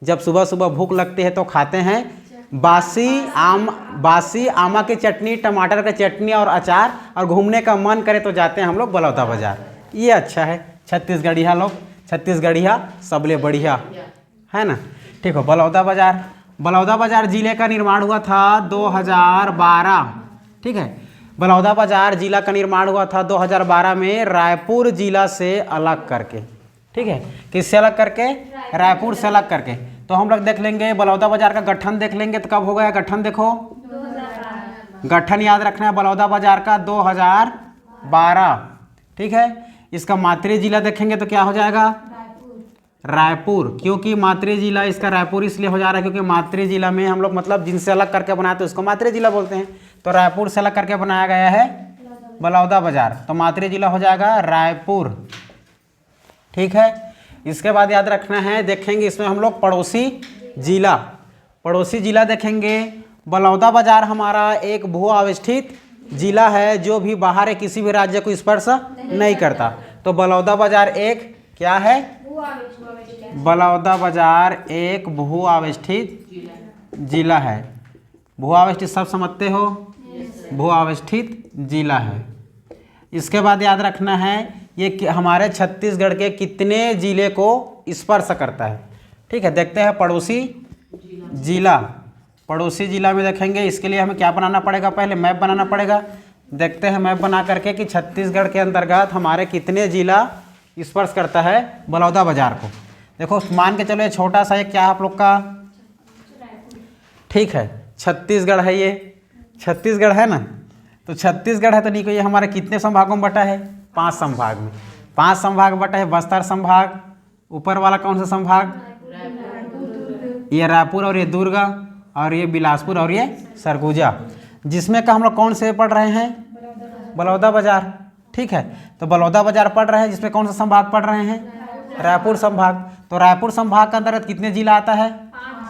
जब सुबह सुबह भूख लगती है तो खाते हैं बासी आमा की चटनी, टमाटर की चटनी और अचार, और घूमने का मन करे तो जाते हैं हम लोग बलौदा बाजार। ये अच्छा है, छत्तीसगढ़िया लोग, छत्तीसगढ़िया सबले बढ़िया है ना। ठीक हो, बलौदा बाजार जिले का निर्माण हुआ था 2012। ठीक है, बलौदा बाजार जिला का निर्माण हुआ था 2012 में रायपुर जिला से अलग करके। ठीक है, किससे अलग करके? रायपुर से अलग करके। तो हम लोग देख लेंगे बलौदा बाजार का गठन देख लेंगे तो कब हो गया गठन, देखो गठन याद रखना है बलौदा बाजार का 2012। ठीक है, इसका मातृ जिला देखेंगे तो क्या हो जाएगा? रायपुर। क्योंकि मातृ जिला इसका रायपुर इसलिए हो जा रहा है क्योंकि मातृ जिला में हम लोग मतलब जिनसे अलग करके बनाते हैं उसको मातृ जिला बोलते हैं। तो रायपुर से अलग करके बनाया गया है बलौदा बाजार, तो मातृ जिला हो जाएगा रायपुर। ठीक है, इसके बाद याद रखना है, देखेंगे इसमें हम लोग पड़ोसी जिला देखेंगे। बलौदा बाजार हमारा एक भू आविष्ठित जिला है जो भी बाहर किसी भी राज्य को स्पर्श नहीं करता। तो बलौदा बाजार एक क्या है? बलौदा बाजार एक भू आविष्ठित जिला है। भू आविष्ठित सब समझते हो? भू आविष्ठित जिला है। इसके बाद याद रखना है ये हमारे छत्तीसगढ़ के कितने जिले को स्पर्श करता है। ठीक है, देखते हैं पड़ोसी जिला में देखेंगे। इसके लिए हमें क्या बनाना पड़ेगा? पहले मैप बनाना पड़ेगा। देखते हैं मैप बना करके कि छत्तीसगढ़ के अंतर्गत हमारे कितने जिला स्पर्श करता है बलौदा बाजार को। देखो मान के चलो ये छोटा सा एक क्या है आप लोग का? ठीक है, छत्तीसगढ़ है, ये छत्तीसगढ़ है ना। तो छत्तीसगढ़ है तो नहीं, ये हमारे कितने संभागों में बटा है? 5 संभाग में। 5 संभाग बटा है। बस्तर संभाग, ऊपर वाला कौन सा संभाग? ये रायपुर और ये दुर्ग और ये बिलासपुर और ये सरगुजा, जिसमें का हम लोग कौन से पढ़ रहे हैं? बलौदा बाजार। ठीक है, तो बलौदा बाजार पढ़ रहे हैं जिसमें कौन सा संभाग पढ़ रहे हैं? रायपुर संभाग। तो रायपुर संभाग के अंतर्गत कितने जिला आता है?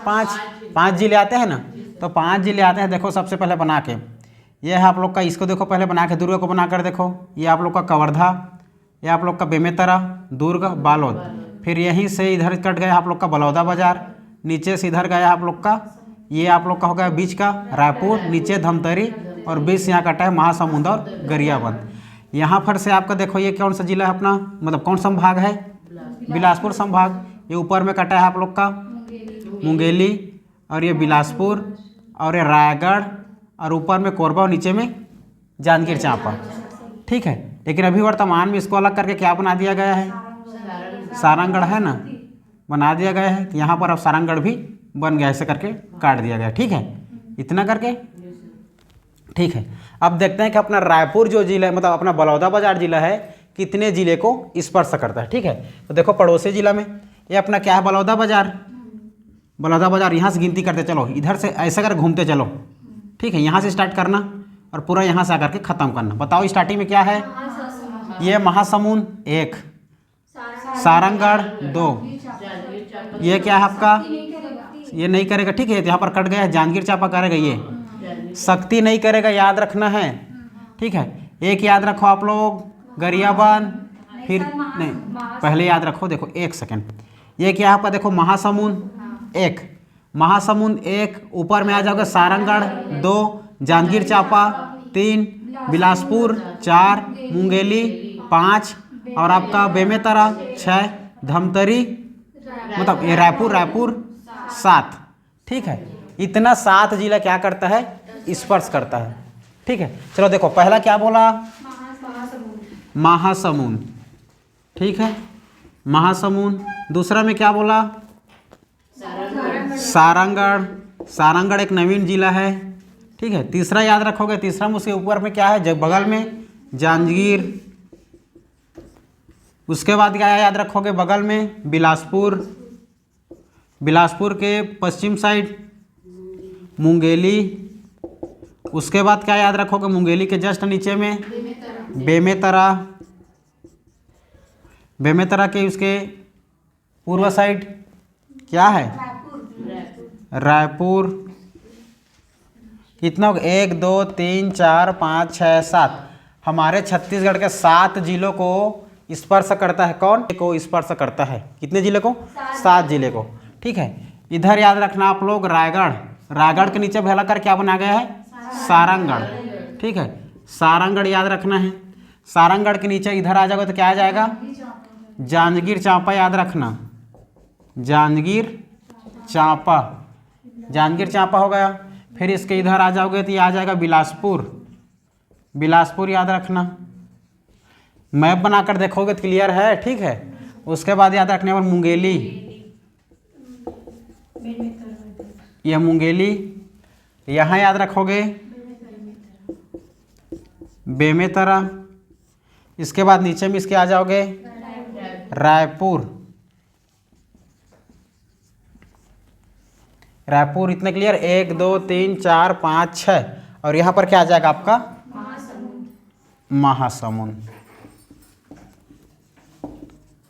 5 जिले आते हैं ना। तो 5 जिले आते हैं। देखो सबसे पहले बना के ये है आप लोग का, इसको देखो पहले बना के, दुर्ग को बना कर देखो। ये आप लोग का कवर्धा, ये आप लोग का बेमेतरा, दुर्ग, बालोद। फिर यहीं से इधर कट गया आप लोग का बलौदा बाजार, नीचे से इधर गया आप लोग का, ये आप लोग का हो गया बीच का रायपुर, नीचे धमतरी, और बीच से यहाँ कटा है महासमुंद और गरियाबंद। यहाँ पर से आपका देखो ये कौन सा जिला है अपना, मतलब कौन संभाग है? बिलासपुर संभाग। ये ऊपर में कटा है आप लोग का मुंगेली, और ये बिलासपुर, और ये रायगढ़, और ऊपर में कोरबा और नीचे में जांजगीर चांपा। ठीक है, लेकिन अभी वर्तमान में इसको अलग करके क्या बना दिया गया है? सारंगगढ़ है ना, बना दिया गया है। तो यहाँ पर अब सारंगगढ़ भी बन गया, ऐसे करके काट दिया गया। ठीक है, इतना करके। ठीक है, अब देखते हैं कि अपना रायपुर जो जिला है, मतलब अपना बलौदा बाजार जिला है, कितने जिले को स्पर्श करता है। ठीक है, तो देखो पड़ोसी जिला में ये अपना क्या है? बलौदा बाजार। यहाँ से गिनती करते चलो, इधर से ऐसा कर घूमते चलो। ठीक है, यहाँ से स्टार्ट करना और पूरा यहाँ से आकर के ख़त्म करना। बताओ स्टार्टिंग में क्या है? ये महासमुंद 1, सारंगगढ़ 2, ये क्या है आपका? ये नहीं करेगा। ठीक है, यहाँ पर कट गया है, जांजगीर चांपा करेगा, ये शक्ति नहीं करेगा, याद रखना है। ठीक है, एक याद रखो आप लोग गरियाबंद, फिर नहीं पहले याद रखो, देखो 1 सेकेंड, ये क्या है आपका? देखो महासमुंद 1, ऊपर में आ जाओगे सारंगगढ़ 2, जांजगीर चांपा 3, बिलासपुर 4, मुंगेली 5, और आपका बेमेतरा 6, धमतरी मतलब ये रायपुर 7। ठीक है, इतना 7 जिला क्या करता है? स्पर्श करता है। ठीक है, चलो देखो पहला क्या बोला? महासमुंद। ठीक है, महासमुंद। दूसरा में क्या बोला? सारंगगढ़ एक नवीन जिला है। ठीक है, तीसरा याद रखोगे, तीसरा में उसके ऊपर में क्या है? जब बगल में जांजगीर। उसके बाद क्या याद रखोगे? बगल में बिलासपुर के पश्चिम साइड मुंगेली। उसके बाद क्या याद रखोगे? मुंगेली के जस्ट नीचे में बेमेतरा के उसके पूर्व साइड क्या है? रायपुर। कितना? 1 2 3 4 5 6 7। हमारे छत्तीसगढ़ के 7 जिलों को स्पर्श करता है। कौन को स्पर्श करता है? कितने जिले को? 7 जिले को। ठीक है, इधर याद रखना आप लोग रायगढ़, रायगढ़ के नीचे भैला कर क्या बना गया है, सारंगगढ़। ठीक है, सारंगगढ़ याद रखना है। सारंगगढ़ के नीचे इधर आ जाओगे तो क्या आ जाएगा, जांजगीर चांपा याद रखना, जांजगीर चांपा, जांजगीर चांपा हो गया। फिर इसके इधर आ जाओगे तो ये आ जाएगा बिलासपुर, बिलासपुर याद रखना। मैप बनाकर देखोगे तो क्लियर है। ठीक है, उसके बाद याद रखने पर मुंगेली, यह मुंगेली। यहाँ याद रखोगे बेमेतरा। इसके बाद नीचे में इसके आ जाओगे रायपुर, रायपुर। इतने क्लियर, 1 2 3 4 5 6। और यहाँ पर क्या आ जाएगा आपका, महासमुंद।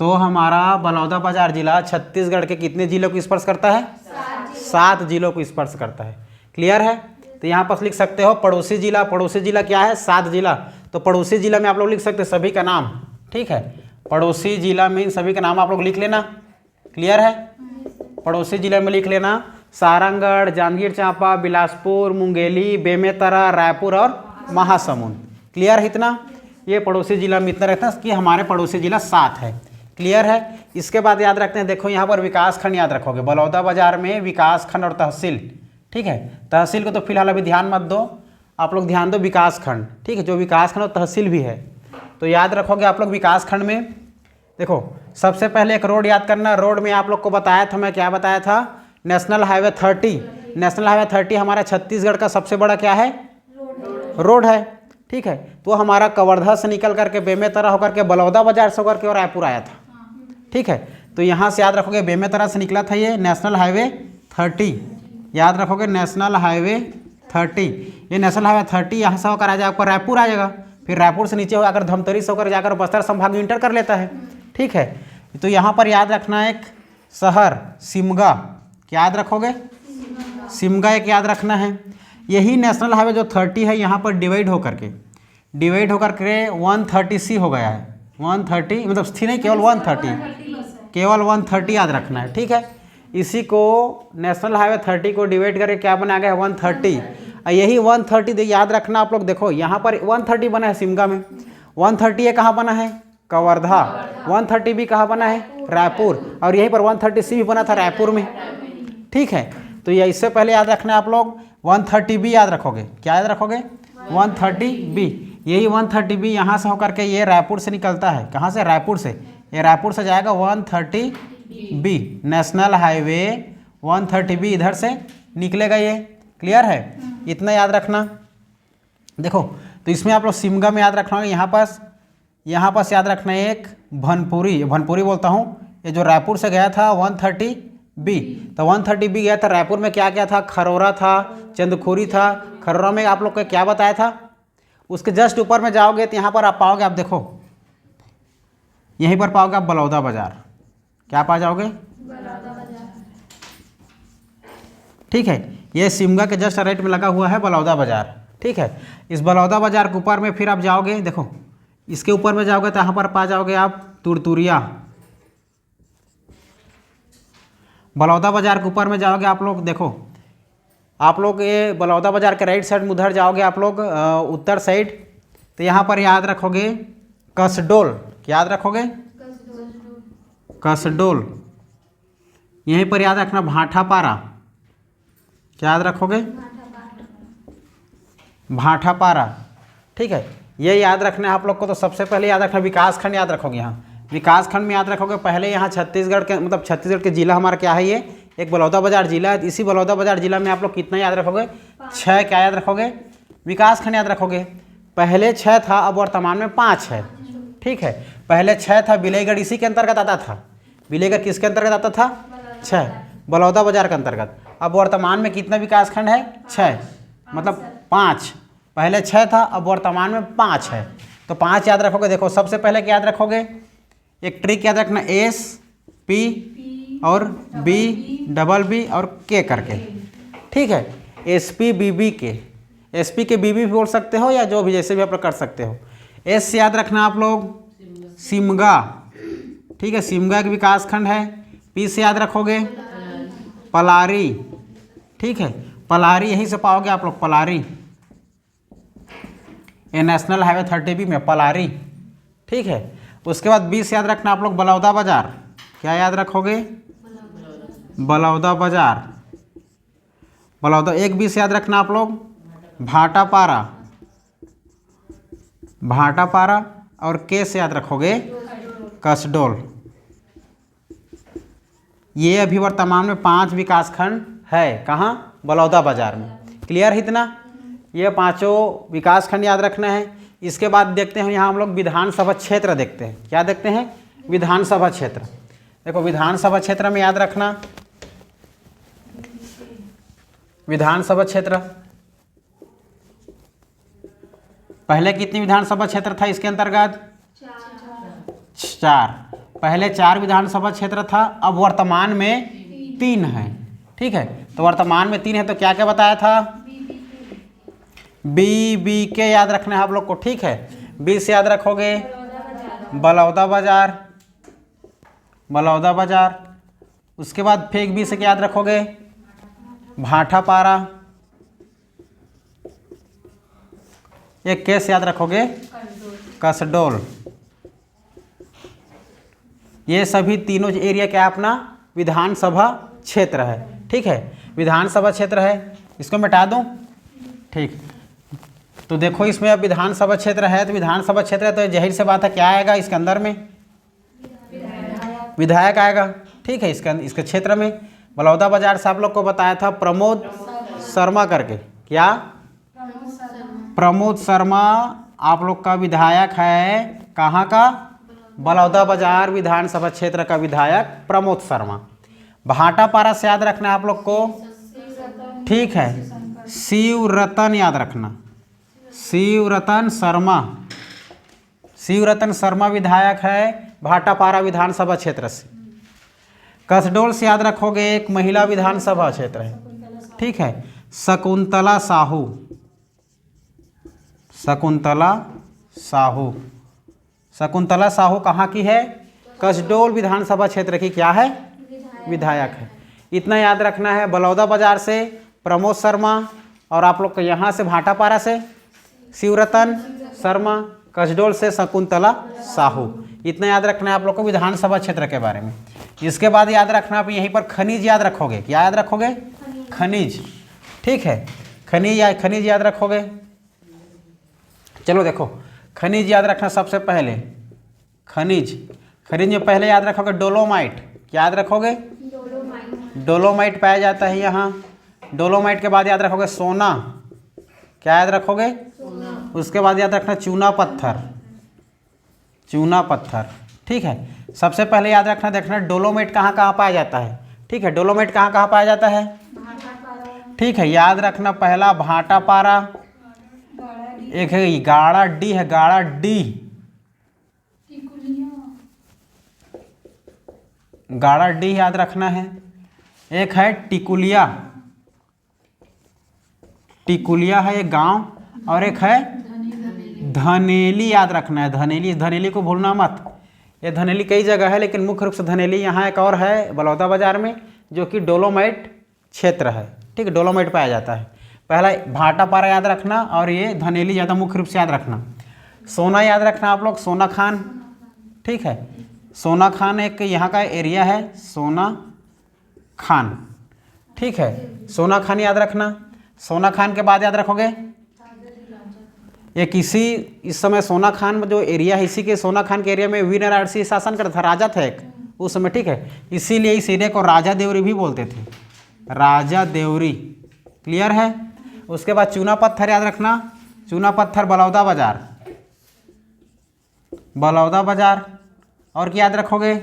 तो हमारा बलौदाबाजार जिला छत्तीसगढ़ के कितने जिलों को स्पर्श करता है, 7 जिलों को स्पर्श करता है। क्लियर है। तो यहाँ पर लिख सकते हो पड़ोसी जिला, पड़ोसी जिला क्या है, 7 जिला। तो पड़ोसी जिला में आप लोग लिख सकते हैं सभी का नाम। ठीक है, पड़ोसी जिला में इन सभी का नाम आप लोग लिख लेना। क्लियर है, पड़ोसी जिले में लिख लेना सारंगगढ़, जांजगीर चांपा, बिलासपुर, मुंगेली, बेमेतरा, रायपुर और महासमुंद। क्लियर है इतना। ये पड़ोसी जिला में इतना रहता है कि हमारे पड़ोसी जिला 7 है। क्लियर है। इसके बाद याद रखते हैं, देखो यहाँ पर विकास खंड याद रखोगे, बलौदाबाजार में विकास खंड और तहसील। ठीक है, तहसील को तो फिलहाल अभी ध्यान मत दो, आप लोग ध्यान दो विकास खंड। ठीक है, जो विकास खंड और तहसील भी है तो याद रखोगे आप लोग विकास खंड में। देखो सबसे पहले एक रोड याद करना। रोड में आप लोग को बताया था, मैं क्या बताया था, नेशनल हाईवे 30। नेशनल हाईवे 30 हमारा छत्तीसगढ़ का सबसे बड़ा क्या है, रोड है। ठीक है, तो हमारा कवर्धा से निकल करके बेमेतरा होकर के बलौदाबाजार से होकर के और रायपुर आया था। ठीक है, तो यहाँ से याद रखोगे बेमेतरा से निकला था ये नेशनल हाईवे 30। याद रखोगे नेशनल हाईवे 30, ये नेशनल हाईवे 30 यहाँ से होकर आ जाएगा, आपको रायपुर आ जाएगा। फिर रायपुर से नीचे होकर धमतरी से होकर जाकर बस्तर संभाग में इंटर कर लेता है। ठीक है, तो यहाँ पर याद रखना एक शहर सिमगा, क्या याद रखोगे, सिमगा एक याद रखना है। यही नेशनल हाईवे जो 30 है यहाँ पर डिवाइड होकर के 130C हो गया है। 130 मतलब सी नहीं, केवल 130, केवल 130 याद रखना है। ठीक है, इसी को नेशनल हाईवे 30 को डिवाइड करके क्या बना गया है, 130। यही 130 याद रखना आप लोग। देखो यहाँ पर 130 बना है सिमगा में, 130 ये कहाँ बना है, कवर्धा। 130 भी कहाँ बना है, रायपुर। और यहीं पर 130C भी बना था रायपुर में। ठीक है, तो ये इससे पहले याद रखना आप लोग 130B याद रखोगे। क्या याद रखोगे, 130B। यही 130B यहाँ से होकर के ये रायपुर से निकलता है। कहाँ से, रायपुर से। ये रायपुर से जाएगा 130B, नेशनल हाईवे 130B इधर से निकलेगा ये। क्लियर है, इतना याद रखना। देखो तो इसमें आप लोग सिमगा में याद रखना होगा, यहाँ पास याद रखना है एक भनपुरी, भनपुरी बोलता हूँ, ये जो रायपुर से गया था 130B। तो 130B गया था रायपुर में, क्या क्या था, खरोरा था, चंदखुरी था। खरोरा में आप लोग को क्या बताया था, उसके जस्ट ऊपर में जाओगे तो यहाँ पर आप पाओगे, आप देखो यहीं पर पाओगे आप बलौदाबाजार। क्या पा जाओगे, बलौदाबाजार। ठीक है, ये सिमगा के जस्ट राइट में लगा हुआ है बलौदाबाजार। ठीक है, इस बलौदाबाजार के ऊपर में फिर आप जाओगे, देखो इसके ऊपर में जाओगे तो यहाँ पर पा जाओगे आप तुरतुरिया। बलौदाबाजार के ऊपर में जाओगे आप लोग, देखो आप लोग ये बलौदाबाजार के राइट साइड में उधर जाओगे आप लोग उत्तर साइड, तो यहाँ पर याद रखोगे कसडोल। क्या याद रखोगे, कसडोल। यहीं पर याद रखना भाटापारा। क्या याद रखोगे, भाटापारा। ठीक है, ये याद रखना है आप लोग को। तो सबसे पहले याद रखना विकास खंड याद रखोगे। यहाँ विकास खंड में याद रखोगे पहले, यहाँ छत्तीसगढ़ के मतलब छत्तीसगढ़ के जिला हमारा क्या है, ये एक बलौदाबाजार जिला है। इसी बलौदाबाजार जिला में आप लोग कितना याद रखोगे, 6 क्या याद रखोगे, विकास खंड याद रखोगे। पहले 6 था, अब वर्तमान में 5 है। ठीक है, पहले 6 था, बिलेगढ़ इसी के अंतर्गत आता था। बिलेगढ़ किसके अंतर्गत आता था, 6, बलौदाबाजार के अंतर्गत। अब वर्तमान में कितना विकास खंड है, 6 मतलब 5। पहले 6 था, अब वर्तमान में 5 है। तो 5 याद रखोगे। देखो सबसे पहले क्या याद रखोगे, एक ट्रिक याद रखना, SP और BB और K करके। ठीक है, SP BB K, SP के BB भी बोल सकते हो या जो भी जैसे भी आप लोग कर सकते हो। S से याद रखना आप लोग सिमगा। ठीक है, सिमगा एक विकास खंड है। P से याद रखोगे पलारी, ठीक है, पलारी यहीं से पाओगे आप लोग, पलारी, ये नेशनल हाईवे 30B में पलारी, ठीक है। उसके बाद 20 याद रखना आप लोग, बलौदा बाजार। क्या याद रखोगे? बलौदा बाजार। बलौदा। 21 याद रखना आप लोग, भाटापारा, भाटापारा। और के से याद रखोगे, कसडोल। ये अभी वर्तमान में 5 विकासखंड है, कहाँ? बलौदा बाजार में। क्लियर है इतना? ये 5 विकासखंड याद रखना है। इसके बाद देखते हैं यहाँ हम लोग विधानसभा क्षेत्र देखते हैं। क्या देखते हैं? विधानसभा क्षेत्र। देखो विधानसभा क्षेत्र में याद रखना, विधानसभा क्षेत्र पहले कितनी विधानसभा क्षेत्र था इसके अंतर्गत? 4। पहले 4 विधानसभा क्षेत्र था, अब वर्तमान में 3 है, ठीक है। तो वर्तमान में 3 है, तो क्या क्या बताया था? बी के याद रखना है आप लोग को, ठीक है। बी से याद रखोगे बलौदा बाजार, बलौदा बाजार। उसके बाद फेक बी से क्या याद रखोगे? भाटापारा। एक केस याद रखोगे, कसडोल। ये सभी तीनों एरिया क्या अपना विधानसभा क्षेत्र है, ठीक है। विधानसभा क्षेत्र है, इसको मिटा दूं, ठीक। तो देखो इसमें अब विधानसभा क्षेत्र है, तो विधानसभा क्षेत्र है तो जाहिर सी बात है क्या आएगा इसके अंदर में? विधायक आएगा, ठीक है। इसके क्षेत्र में बलौदा बाजार से आप लोग को बताया था प्रमोद शर्मा करके। क्या? प्रमोद शर्मा आप लोग का विधायक है, कहाँ का? बलौदा बाजार विधानसभा क्षेत्र का विधायक प्रमोद शर्मा। भाटापारा से याद रखना है आप लोग को, ठीक है, शिवरतन याद रखना, शिवरतन शर्मा। शिवरतन शर्मा विधायक है भाटापारा विधानसभा क्षेत्र से। कसडोल से याद रखोगे एक महिला विधानसभा क्षेत्र है, ठीक है, शकुंतला साहू, शकुंतला साहू। शकुंतला साहू कहाँ की है? कसडोल विधानसभा क्षेत्र की क्या है? विधायक है। इतना याद रखना है। बलौदा बाजार से प्रमोद शर्मा, और आप लोग को यहाँ से भाटापारा से शिवरतन शर्मा, कसडोल से शकुंतला साहू। इतना याद रखना है आप लोग को विधानसभा क्षेत्र के बारे में। इसके बाद याद रखना आप यहीं पर खनिज याद रखोगे। क्या याद रखोगे? खनिज, ठीक है, खनिज याद रखोगे। चलो देखो खनिज याद रखना सबसे पहले, खनिज में पहले याद रखोगे डोलोमाइट। क्या याद रखोगे? डोलोमाइट पाया जाता है यहाँ। डोलोमाइट के बाद याद रखोगे सोना। क्या याद रखोगे? उसके बाद याद रखना चूना पत्थर, चूना पत्थर, ठीक है। सबसे पहले याद रखना, देखना डोलोमाइट कहाँ कहाँ पाया जाता है, ठीक है। डोलोमाइट कहाँ कहाँ पाया जाता है, ठीक है। याद रखना पहला भाटापारा, एक है गाड़ा डी है, गाड़ा डी, गाड़ा डी याद रखना है। एक है टिकुलिया, टिकुलिया है एक गांव, और एक है धनेली याद रखना है। धनेली, धनेली को भूलना मत। ये धनेली कई जगह है, लेकिन मुख्य रूप से धनेली यहाँ एक और है बलौदा बाजार में, जो कि डोलोमाइट क्षेत्र है, ठीक है। डोलोमाइट पाया जाता है। पहला भाटापारा याद रखना, और ये धनेली ज़्यादा मुख्य रूप से याद रखना। सोना याद रखना आप लोग, सोना खान, ठीक है। सोना खान एक यहाँ का एरिया है, सोना खान, ठीक है। सोना खान याद रखना। सोना खान के बाद याद रखोगे एक इस समय सोना खान में जो एरिया है, इसी के सोना खान के एरिया में वीरनारायण सिंह शासन करता था, राजा था एक उस समय, ठीक है। इसीलिए इस एरिया को राजा देवरी भी बोलते थे, राजा देवरी। क्लियर है? उसके बाद चूना पत्थर याद रखना, चूना पत्थर बलौदा बाजार, बलौदा बाजार। और क्या याद रखोगे?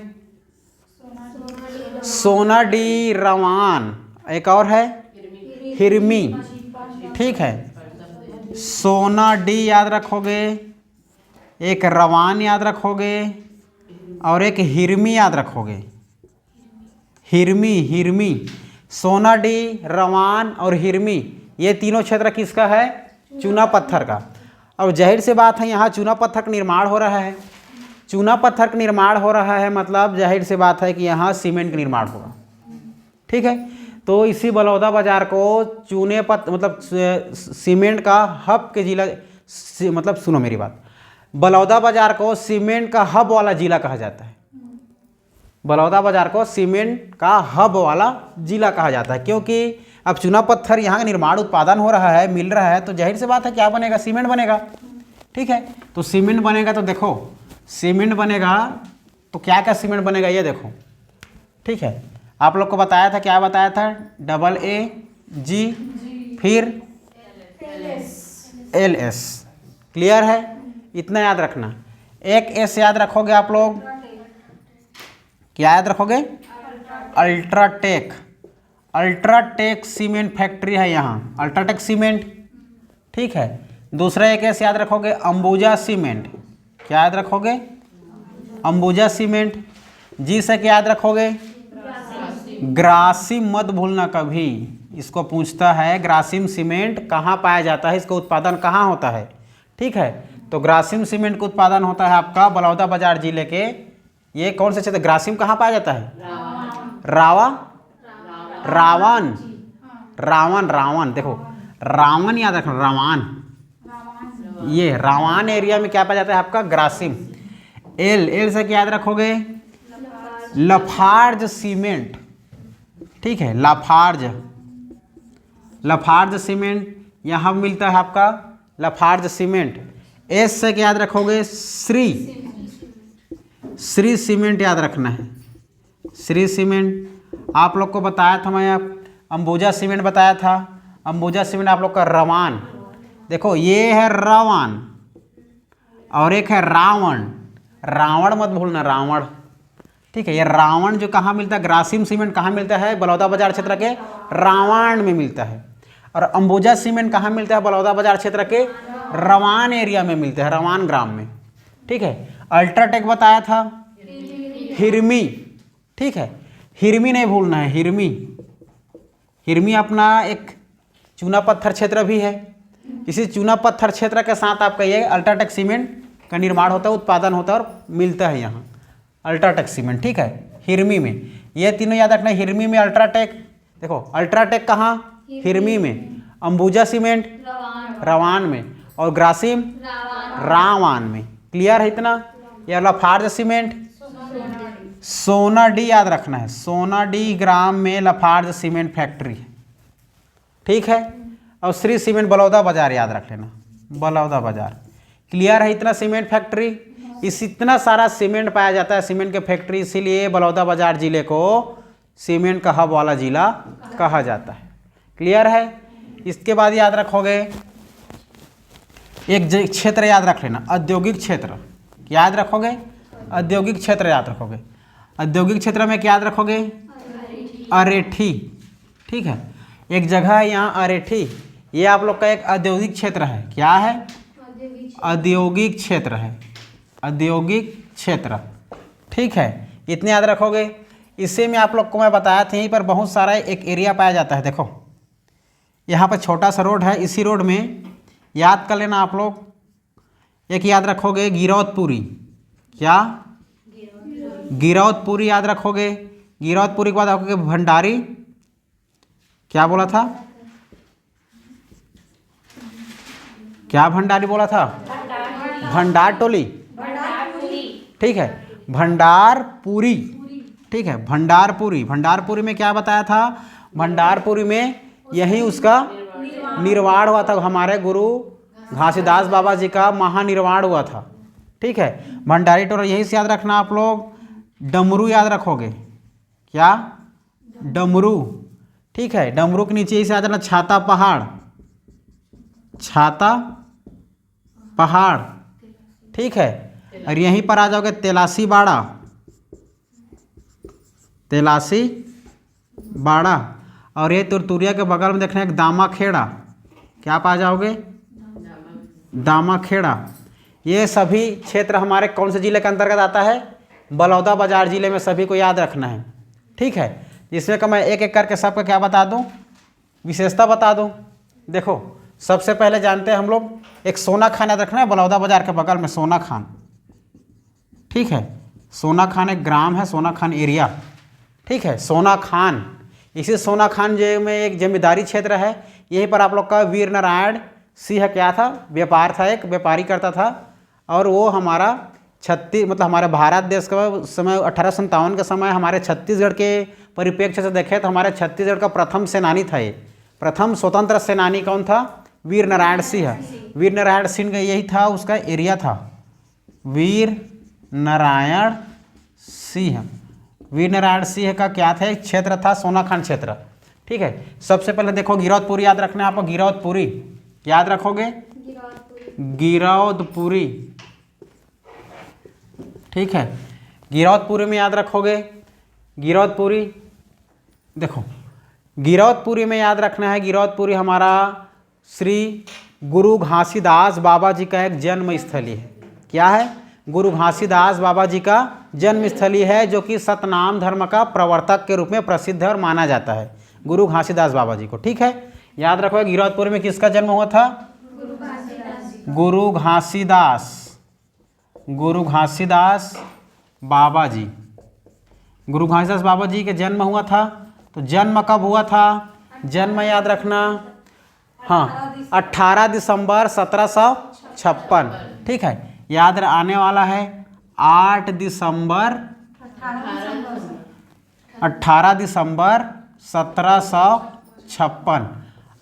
सोना डी रवान, एक और है हिरमी, ठीक है। सोना डी याद रखोगे, एक रवान याद रखोगे, और एक हिरमी याद रखोगे। हिरमी, हिरमी, सोना डी, रवान और हिरमी, ये तीनों क्षेत्र किसका है? चूना पत्थर का। और जाहिर सी बात है यहाँ चूना पत्थर का निर्माण हो रहा है। चूना पत्थर का निर्माण हो रहा है मतलब जाहिर सी बात है कि यहाँ सीमेंट का निर्माण होगा, ठीक है। तो इसी बलौदा बाजार को चूने पत्थर मतलब सीमेंट का हब के जिला मतलब सुनो मेरी बात, बलौदा बाजार को सीमेंट का हब वाला जिला कहा जाता है। बलौदा बाजार को सीमेंट का हब वाला जिला कहा जाता है, क्योंकि अब चूना पत्थर यहाँ का निर्माण उत्पादन हो रहा है, मिल रहा है, तो जाहिर सी बात है क्या बनेगा, सीमेंट बनेगा। ठीक है, तो सीमेंट बनेगा तो देखो सीमेंट बनेगा तो क्या क्या सीमेंट बनेगा ये देखो। ठीक है, आप लोग को बताया था, क्या बताया था, AAG फिर LS। क्लियर है, इतना याद रखना। एक S याद रखोगे आप लोग, क्या याद रखोगे, अल्ट्राटेक। अल्ट्राटेक सीमेंट फैक्ट्री है यहाँ, अल्ट्राटेक सीमेंट। ठीक है, दूसरा एक S याद रखोगे, अंबुजा सीमेंट। क्या याद रखोगे, अंबुजा सीमेंट। जी से क्या याद रखोगे, ग्रासिम। मत भूलना कभी, इसको पूछता है ग्रासिम सीमेंट कहाँ पाया जाता है, इसका उत्पादन कहाँ होता है। ठीक है, तो ग्रासिम सीमेंट का उत्पादन होता है आपका बलौदा बाजार जिले के, ये कौन से क्षेत्र, ग्रासिम कहाँ पाया जाता है, रावण। रावण देखो, रावण याद रखना, रावण, ये रावण एरिया में क्या पाया जाता है आपका, ग्रासिम। एल से क्या याद रखोगे, लाफार्ज सीमेंट। ठीक है, लाफार्ज सीमेंट यहाँ मिलता है आपका, लाफार्ज सीमेंट। एस से क्या याद रखोगे, श्री सीमेंट याद रखना है, श्री सीमेंट। आप लोग को बताया था मैं, अंबुजा सीमेंट बताया था, अंबुजा सीमेंट आप लोग का रवान। देखो ये है रावण और एक है रावण, रावण मत भूलना, रावण। ठीक है, ये रावण जो कहाँ मिलता है, ग्रासिम सीमेंट कहाँ मिलता है, बलौदा बाजार क्षेत्र के रावण में मिलता है। और अंबुजा सीमेंट कहाँ मिलता है, बलौदा बाजार क्षेत्र के रवान एरिया में मिलता है, रवान ग्राम में। ठीक है, अल्ट्राटेक बताया था, हिरमी। ठीक है, हिरमी नहीं भूलना है, हिरमी अपना एक चूना पत्थर क्षेत्र भी है। इसी चूना पत्थर क्षेत्र के साथ आपका ये अल्ट्राटेक सीमेंट का निर्माण होता है, उत्पादन होता है और मिलता है यहाँ अल्ट्राटेक सीमेंट। ठीक है, हिरमी में, ये तीनों याद रखना, हिरमी में अल्ट्राटेक। देखो अल्ट्राटेक कहाँ, हिरमी में, अंबुजा सीमेंट रवान में, और ग्रासिम रावण में। क्लियर है इतना। ये लाफार्ज सीमेंट सोनाडी याद रखना है, सोनाडी ग्राम में लाफार्ज सीमेंट फैक्ट्री है। ठीक है, और श्री सीमेंट बलौदा बाजार याद रख लेना, बलौदा बाजार। क्लियर है इतना, सीमेंट फैक्ट्री, इस इतना सारा सीमेंट पाया जाता है, सीमेंट के फैक्ट्री, इसीलिए बलौदा बाजार जिले को सीमेंट का हब वाला जिला कहा जाता है। क्लियर है। इसके बाद याद रखोगे एक क्षेत्र याद रख लेना, औद्योगिक क्षेत्र। क्या याद रखोगे, औद्योगिक क्षेत्र याद रखोगे। औद्योगिक क्षेत्र में क्या याद रखोगे, अरेठी। ठीक है, एक जगह है यहाँ अरेठी, ये आप लोग का एक औद्योगिक क्षेत्र है। क्या है, औद्योगिक क्षेत्र है, औद्योगिक क्षेत्र। ठीक है, इतने याद रखोगे। इसे में आप लोग को मैं बताया था, यहीं पर बहुत सारा एक एरिया पाया जाता है। देखो यहाँ पर छोटा सा रोड है, इसी रोड में याद कर लेना आप लोग। एक याद रखोगे गिरौदपुरी। क्या, गिरौदपुरी याद रखोगे। गिरौदपुरी के बाद रखोगे भंडारी। क्या बोला था, क्या भंडारी बोला था, भंडार टोली। ठीक है, भंडारपुरी। ठीक है, भंडारपुरी। भंडारपुरी में क्या बताया था, भंडारपुरी में यही उसका निर्वाण हुआ था, हमारे गुरु घासीदास बाबा जी का महानिर्वाण हुआ था। ठीक है, भंडारी टोला, यही से याद रखना आप लोग। डमरू याद रखोगे। क्या, डमरू। ठीक है, डमरू के नीचे ही से याद रखना छाता पहाड़, छाता पहाड़। ठीक है, और यहीं पर आ जाओगे तेलासी बाड़ा, तेलासी बाड़ा। और ये तुरतुरिया के बगल में देखना एक दामा खेड़ा। क्या पा जाओगे, दामा खेड़ा। ये सभी क्षेत्र हमारे कौन से जिले के अंतर्गत आता है, बलौदा बाजार जिले में। सभी को याद रखना है। ठीक है, जिसमें का मैं एक एक करके सबका क्या बता दूं, विशेषता बता दूं। देखो सबसे पहले जानते हैं हम लोग, एक सोना खान याद रखना है, बलौदा बाजार के बगल में सोना खान। ठीक है, सोना खान एक ग्राम है, सोना खान एरिया। ठीक है, सोना खान इसी सोनाखान जे में एक जमींदारी क्षेत्र है, यहीं पर आप लोग का वीर नारायण सिंह क्या था, व्यापार था, एक व्यापारी करता था। और वो हमारा मतलब हमारे भारत देश का समय 1857 के समय हमारे छत्तीसगढ़ के परिप्रेक्ष्य से देखें तो हमारे छत्तीसगढ़ का प्रथम सेनानी था। ये प्रथम स्वतंत्र सेनानी कौन था? वीर नारायण सिंह। वीर नारायण सिंह का यही था, उसका एरिया था वीर नारायण सिंह। वीर नारायण सिंह का क्या था? एक क्षेत्र था सोनाखान क्षेत्र। ठीक है, सबसे पहले देखो गिरौदपुरी याद रखना है आपको। गिरौदपुरी याद रखोगे, गिरौदपुरी। ठीक है, गिरौदपुरी में याद रखोगे। गिरौदपुरी देखो, गिरौदपुरी में याद रखना है, गिरौदपुरी हमारा श्री गुरु घासीदास बाबा जी का एक जन्म स्थली है। क्या है? गुरु घासीदास बाबा जी का जन्म स्थली है, जो कि सतनाम धर्म का प्रवर्तक के रूप में प्रसिद्ध है और माना जाता है, गुरु घासीदास बाबा जी को। ठीक है, याद रखो गिरौदपुरी में किसका जन्म हुआ था? गुरु घासीदास, गुरु घासीदास बाबा जी। गुरु घासीदास बाबा जी के जन्म हुआ था। तो जन्म कब हुआ था? जन्म याद रखना, हाँ, 18 दिसंबर 1756। ठीक है, याद आने वाला है 8 दिसंबर 18 दिसंबर 1756।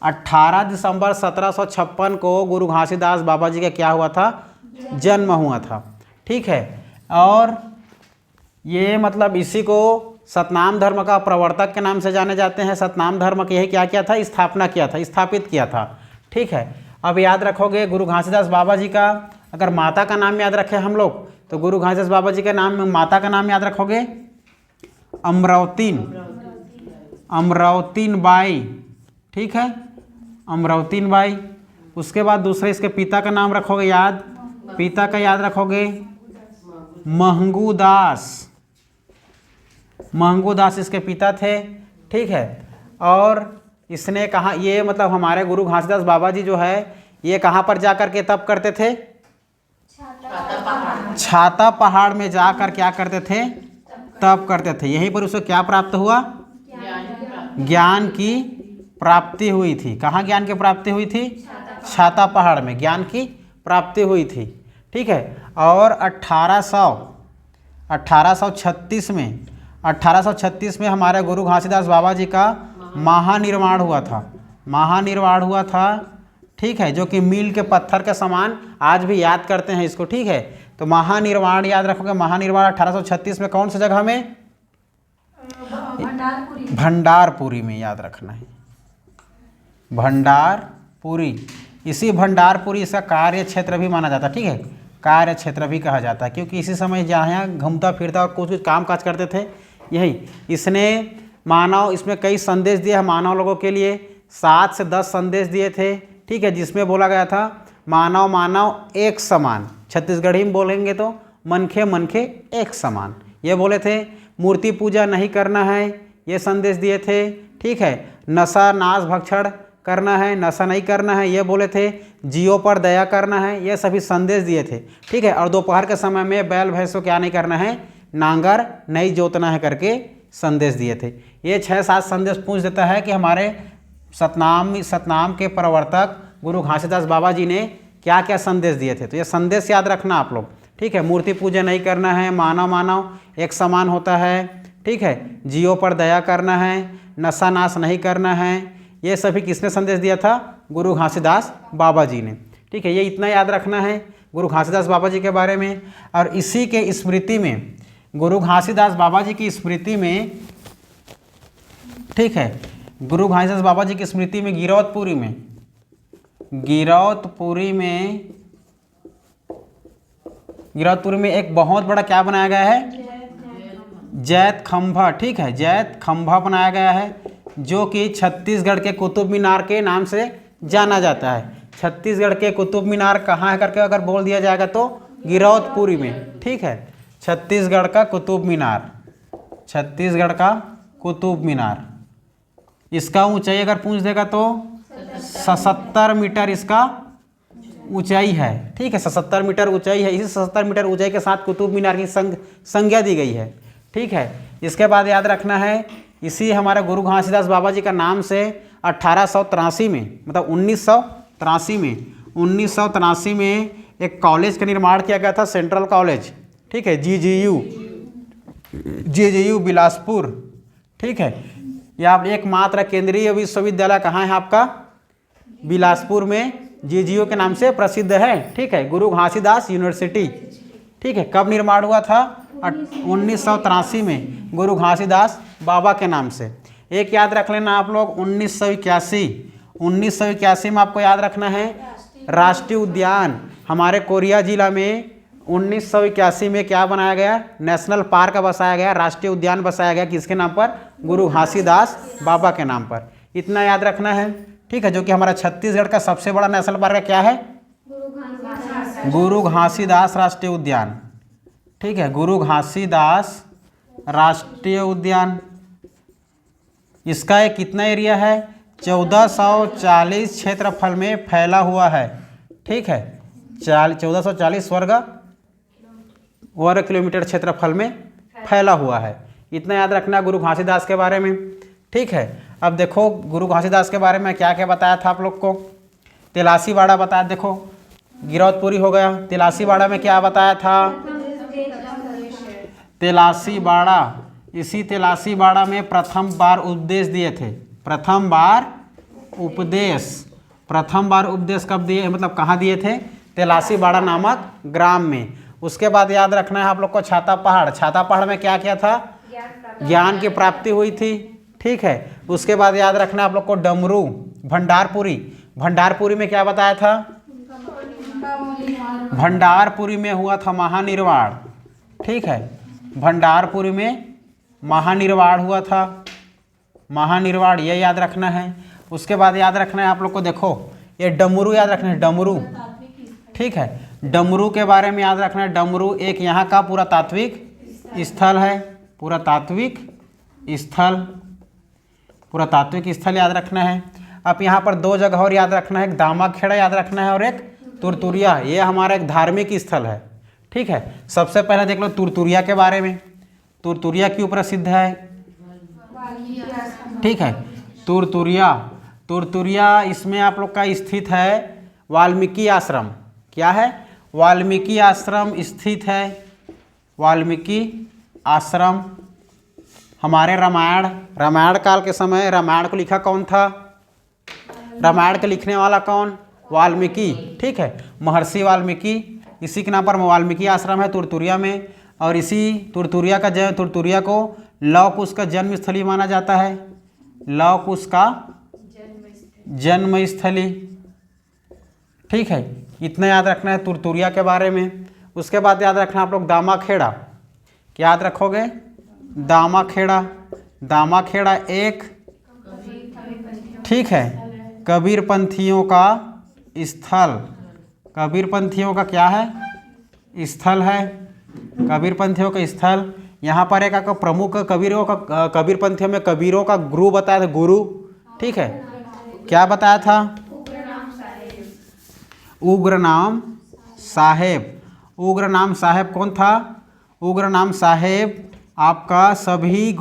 18 दिसंबर 1756 को गुरु घासीदास बाबा जी का क्या हुआ था? जन्म हुआ था। ठीक है, और ये मतलब इसी को सतनाम धर्म का प्रवर्तक के नाम से जाने जाते हैं। सतनाम धर्म के यही क्या किया था? स्थापना किया था, स्थापित किया था। ठीक है, अब याद रखोगे गुरु घासीदास बाबा जी का अगर माता का नाम याद रखें हम लोग, तो गुरु घासीदास बाबा जी के नाम में माता का नाम याद रखोगे, अमरावतीन, अमरावतीन बाई। ठीक है, अमरावतीन बाई। उसके बाद दूसरे इसके पिता का नाम रखोगे याद, पिता का याद रखोगे महंगू दास, महंगू दास इसके पिता थे। ठीक है, और इसने कहा, ये मतलब हमारे गुरु घासीदास बाबा जी जो है ये कहाँ पर जाकर के तप करते थे? छाता पहाड़ में जाकर क्या करते थे? तप करते थे। यहीं पर उसे क्या प्राप्त हुआ? ज्ञान की प्राप्ति हुई थी। कहाँ ज्ञान की प्राप्ति हुई थी? छाता पहाड़ में ज्ञान की प्राप्ति हुई थी। ठीक है, और 1836 में हमारे गुरु घासीदास बाबा जी का महानिर्वाण हुआ था। महानिर्वाण हुआ था। ठीक है, जो कि मील के पत्थर के समान आज भी याद करते हैं इसको। ठीक है, तो महानिर्वाण याद रखोगे। महानिर्वाण 1836 में कौन सी जगह में? भंडारपुरी में याद रखना है, भंडारपुरी। इसी भंडारपुरी इसका कार्य क्षेत्र भी माना जाता है। ठीक है, कार्य क्षेत्र भी कहा जाता है, क्योंकि इसी समय जहाँ घूमता फिरता और कुछ कुछ काम काज करते थे यही। इसने मानव, इसमें कई संदेश दिए हैं मानव लोगों के लिए, 7 से 10 संदेश दिए थे। ठीक है, जिसमें बोला गया था मानव मानव एक समान, छत्तीसगढ़ी में बोलेंगे तो मनखे मनखे एक समान, ये बोले थे। मूर्ति पूजा नहीं करना है, ये संदेश दिए थे। ठीक है, नशा नाश भक्षण करना है, नशा नहीं करना है, ये बोले थे। जीवों पर दया करना है, ये सभी संदेश दिए थे। ठीक है, और दोपहर के समय में बैल भैंसों क्या नहीं करना है? नांगर नहीं जोतना है करके संदेश दिए थे। ये 6-7 संदेश पूछ देता है कि हमारे सतनाम के प्रवर्तक गुरु घासीदास बाबा जी ने क्या क्या संदेश दिए थे। तो ये संदेश याद रखना आप लोग। ठीक है, मूर्ति पूजा नहीं करना है, मानव मानव एक समान होता है। ठीक है, जीवों पर दया करना है, नशा नाश नहीं करना है, ये सभी किसने संदेश दिया था? गुरु घासीदास बाबा जी ने। ठीक है, ये इतना याद रखना है गुरु घासीदास बाबा जी के बारे में। और इसी के स्मृति में, गुरु घासीदास बाबा जी की स्मृति में, ठीक है, गुरु घासीदास बाबा जी की स्मृति में गिरौदपुरी में एक बहुत बड़ा क्या बनाया गया है? जैत खंभा। ठीक है, जैत खंभा बनाया गया है, जो कि छत्तीसगढ़ के कुतुब मीनार के नाम से जाना जाता है। छत्तीसगढ़ के कुतुब मीनार कहाँ है करके अगर बोल दिया जाएगा तो गिरौदपुरी में। ठीक है, छत्तीसगढ़ का कुतुब मीनार, छत्तीसगढ़ का कुतुब मीनार। इसका ऊंचाई अगर पूछ देगा तो 77 मीटर इसका ऊंचाई है। ठीक है, 77 मीटर ऊंचाई है। इसी 77 मीटर ऊंचाई के साथ कुतुब मीनार की संज्ञा दी गई है। ठीक है, इसके बाद याद रखना है इसी हमारे गुरु घासीदास बाबा जी का नाम से 1883 में, मतलब 1983 में एक कॉलेज का निर्माण किया गया था, सेंट्रल कॉलेज, ठीक है, जीजीयू बिलासपुर, ठीक है। यह एकमात्र केंद्रीय विश्वविद्यालय कहाँ है आपका? बिलासपुर में, जीजीयू के नाम से प्रसिद्ध है, ठीक है, गुरु घासीदास यूनिवर्सिटी, ठीक है। कब निर्माण हुआ था? 1983 में गुरु घासीदास बाबा के नाम से। एक याद रख लेना आप लोग, 1981 में आपको याद रखना है राष्ट्रीय उद्यान हमारे कोरिया जिला में 1981 में क्या बनाया गया? नेशनल पार्क बसाया गया, राष्ट्रीय उद्यान बसाया गया, किसके नाम पर? गुरु घासीदास बाबा के नाम पर। इतना याद रखना है, ठीक है। जो कि हमारा छत्तीसगढ़ का सबसे बड़ा नेशनल पार्क क्या है? गुरु घासीदास राष्ट्रीय उद्यान, ठीक है, गुरु घासीदास राष्ट्रीय उद्यान। इसका एक कितना एरिया है? 1440 क्षेत्रफल में फैला हुआ है, ठीक है, 1440 वर्ग किलोमीटर क्षेत्रफल में फैला हुआ है। इतना याद रखना गुरु घासीदास के बारे में, ठीक है। अब देखो गुरु घासीदास के बारे में क्या क्या बताया था आप लोग को। तिलासी बाड़ा बताया, देखो गिरौदपुरी हो गया। तिलासी बाड़ा में क्या बताया था? तिलासी बाड़ा, इसी तिलासी बाड़ा में प्रथम बार उपदेश दिए थे। प्रथम बार उपदेश कब दिए, मतलब कहाँ दिए थे? तिलासी बाड़ा नामक ग्राम में। उसके बाद याद रखना है आप लोग को छाता पहाड़। छाता पहाड़ में क्या किया था? ज्ञान की प्राप्ति हुई थी, ठीक है। उसके बाद याद रखना है आप लोग को डमरू, भंडारपुरी। भंडारपुरी में क्या बताया था? भंडारपुरी में हुआ था महानिर्वाण, ठीक है, भंडारपुरी में महानिर्वाण हुआ था, महानिर्वाण, ये याद रखना है। उसके बाद याद रखना है आप लोग को, देखो ये डमरू याद रखना है, डमरू, ठीक है। डमरू के बारे में याद रखना है, डमरू एक यहाँ का पुरातात्विक स्थल है, पुरातात्विक स्थल याद रखना है। अब यहाँ पर दो जगह और याद रखना है, एक दामाखेड़ा याद रखना है और एक तुरतुरिया। ये हमारा एक धार्मिक स्थल है, ठीक है। सबसे पहले देख लो तुरतुरिया के बारे में। तुरतुरिया क्यों प्रसिद्ध है? ठीक है, तुरतुरिया इसमें आप लोग का स्थित है वाल्मीकि आश्रम। क्या है? वाल्मीकि आश्रम स्थित है। वाल्मीकि आश्रम हमारे रामायण काल के समय रामायण को लिखा कौन था? रामायण के लिखने वाला कौन? वाल्मीकि, ठीक है, महर्षि वाल्मीकि। इसी के नाम पर वाल्मीकि आश्रम है तुरतुरिया में। और इसी तुरतुरिया को लव कुश का जन्मस्थली माना जाता है। लव कुश का जन्मस्थली, ठीक है। इतना याद रखना है तुरतुरिया के बारे में। उसके बाद याद रखना आप लोग दामाखेड़ा। क्या याद रखोगे? दामाखेड़ा एक, ठीक है, कबीरपंथियों का स्थल। कबीरपंथियों का क्या है? स्थल है, कबीरपंथियों का स्थल। यहाँ पर एक प्रमुख कबीरपंथियों में कबीरों का गुरु बताया था, गुरु, ठीक है। क्या बताया था? उग्रनाम साहेब। उग्रनाम साहेब कौन था? उग्रनाम साहेब आपका सभी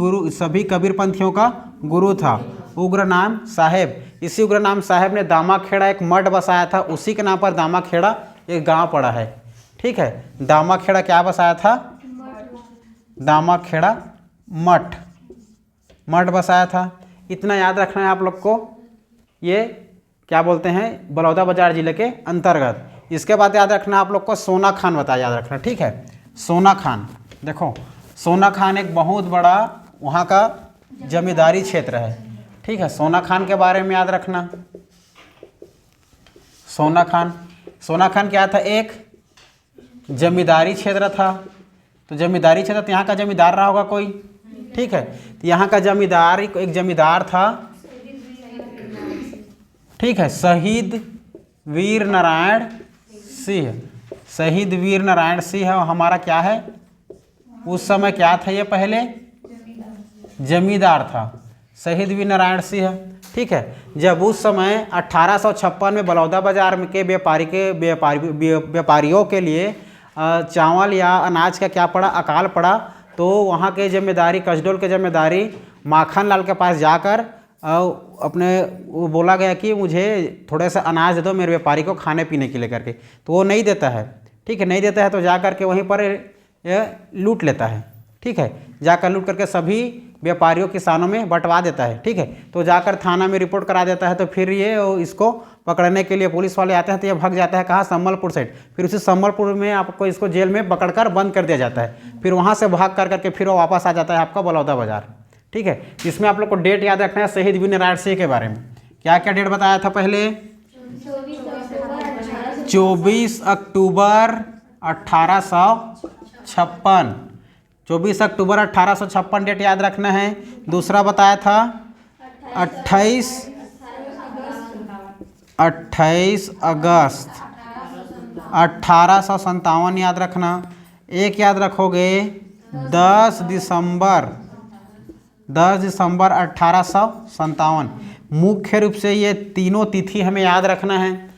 कबीरपंथियों का गुरु था, उग्रनाम साहेब। इसी उग्रनाम साहेब ने दामाखेड़ा एक मठ बसाया था, उसी के नाम पर दामाखेड़ा एक गांव पड़ा है, ठीक है। दामाखेड़ा क्या बसाया था? दामाखेड़ा मठ बसाया था। इतना याद रखना है आप लोग को। ये क्या बोलते हैं? बलौदा बाजार जिले के अंतर्गत। इसके बाद याद रखना आप लोग को सोना खान बताया, याद रखना, ठीक है। सोना खान, देखो सोना खान एक बहुत बड़ा वहाँ का जमींदारी क्षेत्र है, ठीक है। सोना खान के बारे में याद रखना। सोना खान क्या था? एक जमींदारी क्षेत्र था। तो जमींदारी क्षेत्र, तो यहाँ का जमींदार रहा होगा कोई, ठीक है। तो यहाँ का एक जमींदार था, ठीक है, शहीद वीर नारायण सिंह। हमारा क्या है? उस समय क्या था? ये पहले जमींदार था, शहीद वीर नारायण सिंह, ठीक है। जब उस समय 1856 में बलौदा बाजार के व्यापारियों के लिए चावल या अनाज का क्या पड़ा? अकाल पड़ा। तो वहाँ के जमींदारी, कसडोल के जमींदारी माखन लाल के पास जाकर और अपने वो बोला गया कि मुझे थोड़ा सा अनाज दे दो मेरे व्यापारी को खाने पीने के लिए करके, तो वो नहीं देता है। ठीक है, नहीं देता है तो जा कर के वहीं पर लूट लेता है। ठीक है, जाकर लूट करके सभी व्यापारियों किसानों में बंटवा देता है। ठीक है, तो जाकर थाना में रिपोर्ट करा देता है। तो फिर ये इसको पकड़ने के लिए पुलिस वाले आते हैं, तो ये भाग जाता है कहाँ, संबलपुर साइड। फिर उसी संबलपुर में आपको इसको जेल में पकड़कर बंद कर दिया जाता है। फिर वहाँ से भाग कर करके फिर वो वापस आ जाता है आपका बलौदा बाजार। ठीक है, इसमें आप लोग को डेट याद रखना है शहीद वीर नारायण सिंह के बारे में। क्या क्या डेट बताया था पहले? 24 अक्टूबर 1856। 24 अक्टूबर 1856 डेट याद रखना है। दूसरा बताया था 28 अगस्त 1857 याद रखना। एक याद रखोगे 10 दिसंबर 1857। मुख्य रूप से ये तीनों तिथि हमें याद रखना है।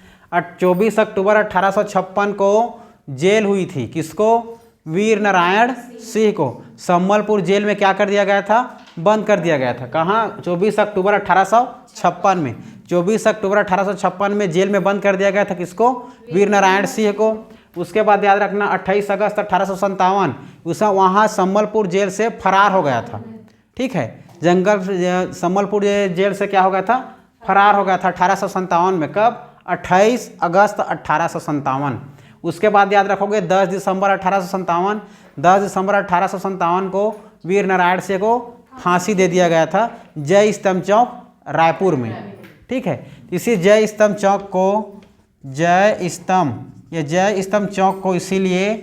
24 अक्टूबर 1856 को जेल हुई थी, किसको? वीर नारायण सिंह को। संबलपुर जेल में क्या कर दिया गया था? बंद कर दिया गया था। कहाँ? 24 अक्टूबर 1856 में। 24 अक्टूबर 1856 में जेल में बंद कर दिया गया था, किसको? वीर नारायण सिंह को। उसके बाद याद रखना 28 अगस्त 1857 उसे वहाँ संबलपुर जेल से फरार हो गया था। ठीक है, संबलपुर जेल से क्या हो गया था? फरार हो गया था 1857 में। कब? 28 अगस्त 1857। उसके बाद याद रखोगे 10 दिसंबर 1857। 10 दिसंबर 1857 को वीर नारायण सिंह को फांसी दे दिया गया था जय स्तंभ चौक रायपुर में। ठीक है, इसी जय स्तंभ चौक को जय स्तंभ चौक को इसीलिए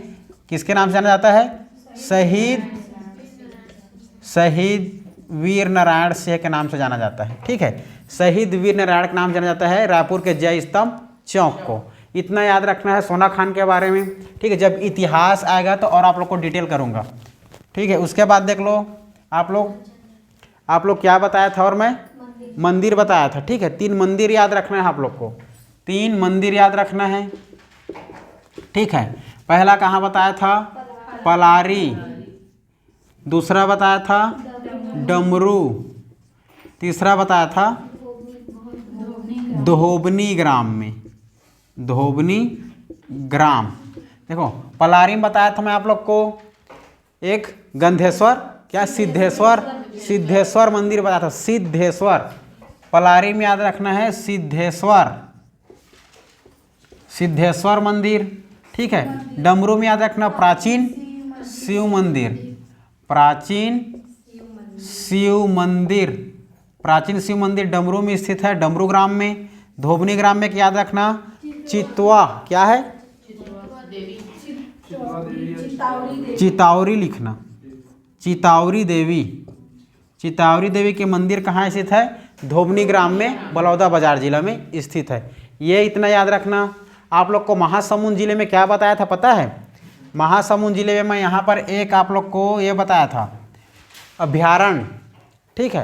किसके नाम से जाना जाता है? शहीद वीर नारायण सिंह के नाम से जाना जाता है। ठीक है, शहीद वीर नारायण के नाम से जाना जाता है रायपुर के जय स्तंभ चौक को। इतना याद रखना है सोना खान के बारे में। ठीक है, जब इतिहास आएगा तो और आप लोग को डिटेल करूँगा। ठीक है, उसके बाद देख लो आप लोग क्या बताया था, और मैं मंदिर बताया था। ठीक है, 3 मंदिर याद रखना है आप लोग को। 3 मंदिर याद रखना है। ठीक है, पहला कहाँ बताया था? पलारी। दूसरा बताया था डमरू। तीसरा बताया था धोबनी ग्राम। देखो पलारी में बताया था मैं आप लोग को एक गंधेश्वर, क्या सिद्धेश्वर मंदिर बताया था। सिद्धेश्वर। पलारी में याद रखना है सिद्धेश्वर मंदिर। ठीक है, डमरू में याद रखना प्राचीन शिव मंदिर डमरू में स्थित है, डमरू ग्राम में। धोबनी ग्राम में याद रखना चितवा, क्या है? चितावरी लिखना। चितावरी देवी के मंदिर कहाँ स्थित है? धोबनी ग्राम में, बलौदा बाजार जिला में स्थित है। ये इतना याद रखना। आप लोग को महासमुंद जिले में क्या बताया था पता है? महासमुंद जिले में मैं यहाँ पर एक आप लोग को ये बताया था अभ्यारण्य। ठीक है,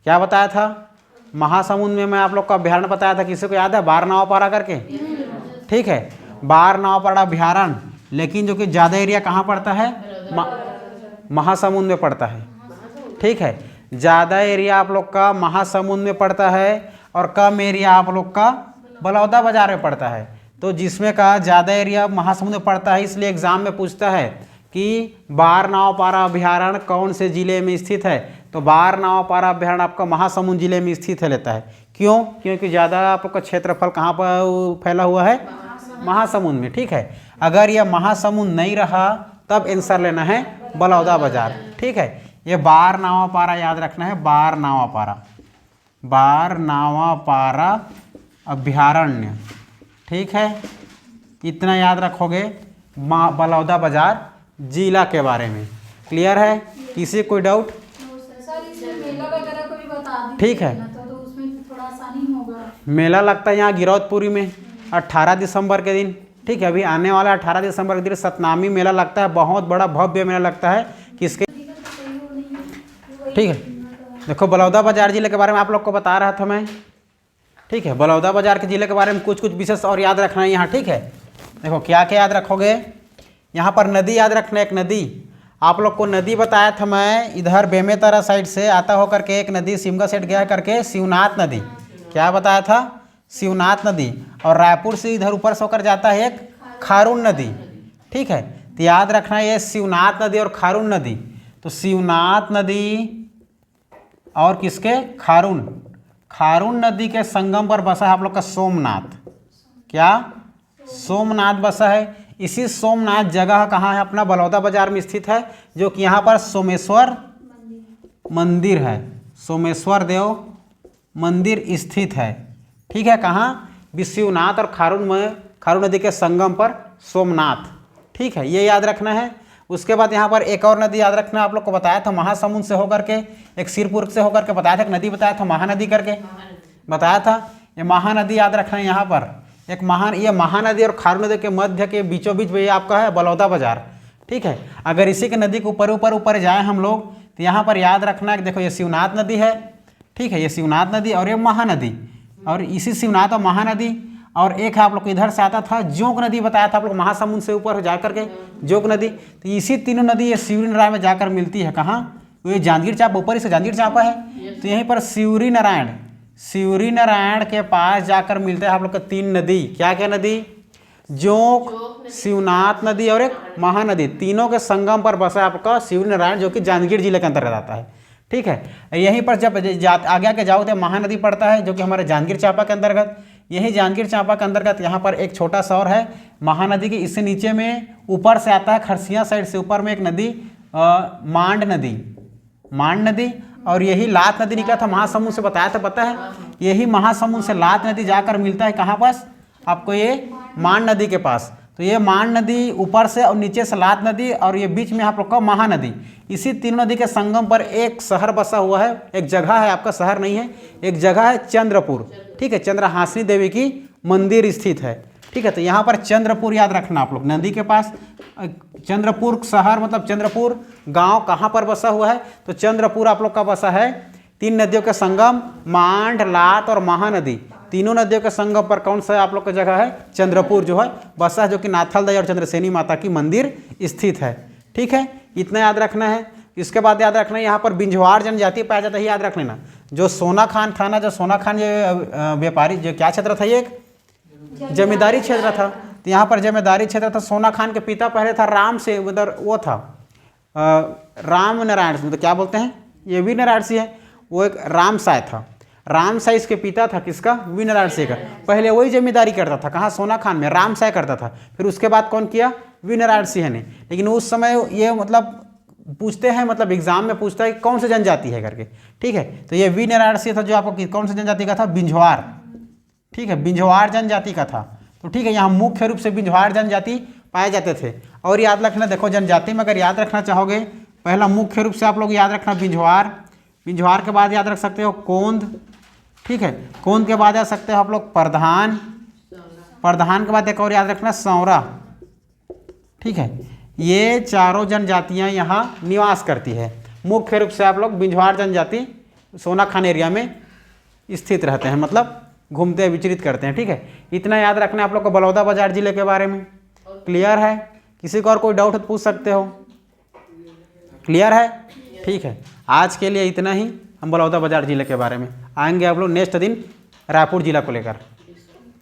क्या बताया था? महासमुंद में मैं आप लोग को अभ्यारण्य बताया था, किसी को याद है? बारनावापारा करके। ठीक है, बारनावापारा अभ्यारण्य, लेकिन जो कि ज़्यादा एरिया कहाँ पड़ता है? महासमुंद में पड़ता है। ठीक है, ज़्यादा एरिया आप लोग का महासमुंद में पड़ता है और कम एरिया आप लोग का बलौदा बाजार में पड़ता है। तो जिसमें का ज़्यादा एरिया महासमुंद में पड़ता है, इसलिए एग्जाम में पूछता है कि बारनावापारा अभ्यारण्य कौन से जिले में स्थित है? तो बारनावापारा अभ्यारण्य आपका महासमुंद जिले में स्थित है लेता है। क्यों? क्योंकि ज़्यादा आप लोग का क्षेत्रफल कहाँ पर फैला हुआ है? महासमुंद में। ठीक है, अगर यह महासमुंद नहीं रहा तब आंसर लेना है बलौदा बाजार। ठीक है, ये बारनावापारा याद रखना है। बारनावापारा अभ्यारण्य। ठीक है, इतना याद रखोगे बलौदा बाजार जिला के बारे में। क्लियर है? किसी कोई डाउट? ठीक है, तो उसमें थोड़ा आसानी होगा। मेला लगता है यहाँ गिरौदपुरी में 18 दिसंबर के दिन। ठीक है, अभी आने वाला 18 दिसंबर के दिन सतनामी मेला लगता है, बहुत बड़ा भव्य मेला लगता है। किसके? ठीक है, देखो बलौदा बाजार जिले के बारे में आप लोग को बता रहा था मैं। ठीक है, बलौदा बाजार के जिले के बारे में कुछ विशेष और याद रखना है यहाँ। ठीक है, देखो क्या क्या याद रखोगे, यहाँ पर नदी याद रखना, एक नदी आप लोग को नदी बताया था मैं, इधर बेमेतरा साइड से आता होकर के एक नदी सिमगा सेठ गया करके शिवनाथ नदी, क्या बताया था, शिवनाथ नदी। और रायपुर से इधर ऊपर से होकर जाता है एक खारून नदी, ठीक है। तो याद रखना ये शिवनाथ नदी और खारून नदी। तो शिवनाथ नदी और किसके, खारून, खारून नदी के संगम पर बसा है आप लोग का सोमनाथ, क्या, सोमनाथ बसा है। इसी सोमनाथ जगह कहाँ है, अपना बलौदा बाजार में स्थित है, जो कि यहाँ पर सोमेश्वर मंदिर है, सोमेश्वर देव मंदिर स्थित है, ठीक है। कहाँ, विश्वनाथ और खारून में, खारून नदी के संगम पर सोमनाथ, ठीक है, ये याद रखना है। उसके बाद यहाँ पर एक और नदी याद रखना, आप लोग को बताया था महासमुंद से होकर के, एक सिरपुर से होकर के बताया था, एक नदी बताया था महानदी करके बताया था। ये महानदी याद रखना है, यहाँ पर एक ये महानदी और खारून नदी के मध्य के बीचों बीच ये आपका है बलौदा बाजार, ठीक है। अगर इसी के नदी के ऊपर ऊपर ऊपर जाए हम लोग तो यहाँ पर याद रखना है, देखो ये शिवनाथ नदी है, ठीक है, ये शिवनाथ नदी और ये महानदी, और इसी शिवनाथ और महानदी, और एक है आप लोग को इधर से आता था जोंक नदी बताया था आप लोग, महासमुंद से ऊपर जा करके जोंक नदी। तो इसी तीनों नदी ये सिवरी नारायण में जाकर मिलती है, कहाँ, तो ये जांजगीर चांपा, ऊपर ही से जांजगीर चांपा है, तो यहीं पर सिवरी नारायण के पास जाकर मिलते हैं आप लोग का तीन नदी, क्या क्या नदी, जोंक, शिवनाथ नदी और एक महानदी, तीनों के संगम पर बसा है आपका सिवरी नारायण, जो कि जांजगीर जिले के अंतर्गत आता है, ठीक है। यहीं पर जब आगे आगे जाओ तो महानदी पड़ता है, जो कि हमारे जांजगीर चांपा के अंतर्गत, यही जांजगीर चांपा के अंतर्गत यहाँ पर एक छोटा सा और है महानदी के, इससे नीचे में ऊपर से आता है खरसिया साइड से ऊपर में एक नदी मांड नदी, और यही लात नदी निकला था महासमुंद से, बताया था, पता है, यही महासमुंद से लात नदी जाकर मिलता है कहाँ पास आपको, ये मांड नदी के पास। तो ये मांड नदी ऊपर से और नीचे से लात नदी, और ये बीच में आप लोग का महानदी, इसी तीनों नदी के संगम पर एक शहर बसा हुआ है, एक जगह है, आपका शहर नहीं है, एक जगह है चंद्रपुर, ठीक है, चंद्रहासिनी देवी की मंदिर स्थित है, ठीक है। तो यहाँ पर चंद्रपुर याद रखना आप लोग, नदी के पास चंद्रपुर शहर मतलब चंद्रपुर गांव कहाँ पर बसा हुआ है, तो चंद्रपुर आप लोग का बसा है तीन नदियों के संगम, मांड, लात और महानदी, तीनों नदियों के संगम पर कौन सा आप लोग का जगह है, चंद्रपुर जो है बसा है, जो कि नाथल दई और चंद्रसेनी माता की मंदिर स्थित है, ठीक है। इतना याद रखना है। इसके बाद याद रखना है यहाँ पर बिंझवार जनजाति पाया जाता है, याद रख लेना। जो सोना खान था ना, जो सोना खान ये व्यापारी, जो क्या क्षेत्र था, ये एक जमींदारी क्षेत्र था, तो यहाँ पर जमींदारी क्षेत्र था। सोना खान के पिता पहले था राम से, उधर वो था राम नारायण, मतलब क्या बोलते हैं, ये वी नारायण सिंह है, वो एक राम साय था, राम साय इसके पिता था, किसका, वी नारायण सिंह का। पहले वही जमींदारी करता था, कहाँ, सोना खान में, राम साय करता था, फिर उसके बाद कौन किया, वी नारायण सिंह ने। लेकिन उस समय ये मतलब पूछते हैं, मतलब एग्जाम में पूछता है कि कौन सी जनजाति है करके, ठीक है। तो ये वी नारायण सिंह था, जो आपको कौन सी जनजाति का था, बिंझवार, ठीक है, बिंझवार जनजाति का था। तो ठीक है, यहाँ मुख्य रूप से बिंझवार जनजाति पाए जाते थे। और याद रखना, देखो जनजाति में अगर याद रखना चाहोगे, पहला मुख्य रूप से आप लोग याद रखना बिंझवार, बिंझवार के बाद याद रख सकते हो कोंद, ठीक है, कोंद के बाद याद सकते हो आप लोग प्रधान, प्रधान के बाद एक और याद रखना सौरा, ठीक है। ये चारों जनजातियां यहाँ निवास करती है। मुख्य रूप से आप लोग बिंझवार जनजाति सोना खान एरिया में स्थित रहते हैं, मतलब घूमते विचरित करते हैं, ठीक है। इतना याद रखना है आप लोग को बलौदा बाजार जिले के बारे में। क्लियर है? किसी को और कोई डाउट पूछ सकते हो? क्लियर है? ठीक है, आज के लिए इतना ही। हम बलौदा बाजार जिले के बारे में आएंगे आप लोग नेक्स्ट दिन रायपुर जिला को लेकर।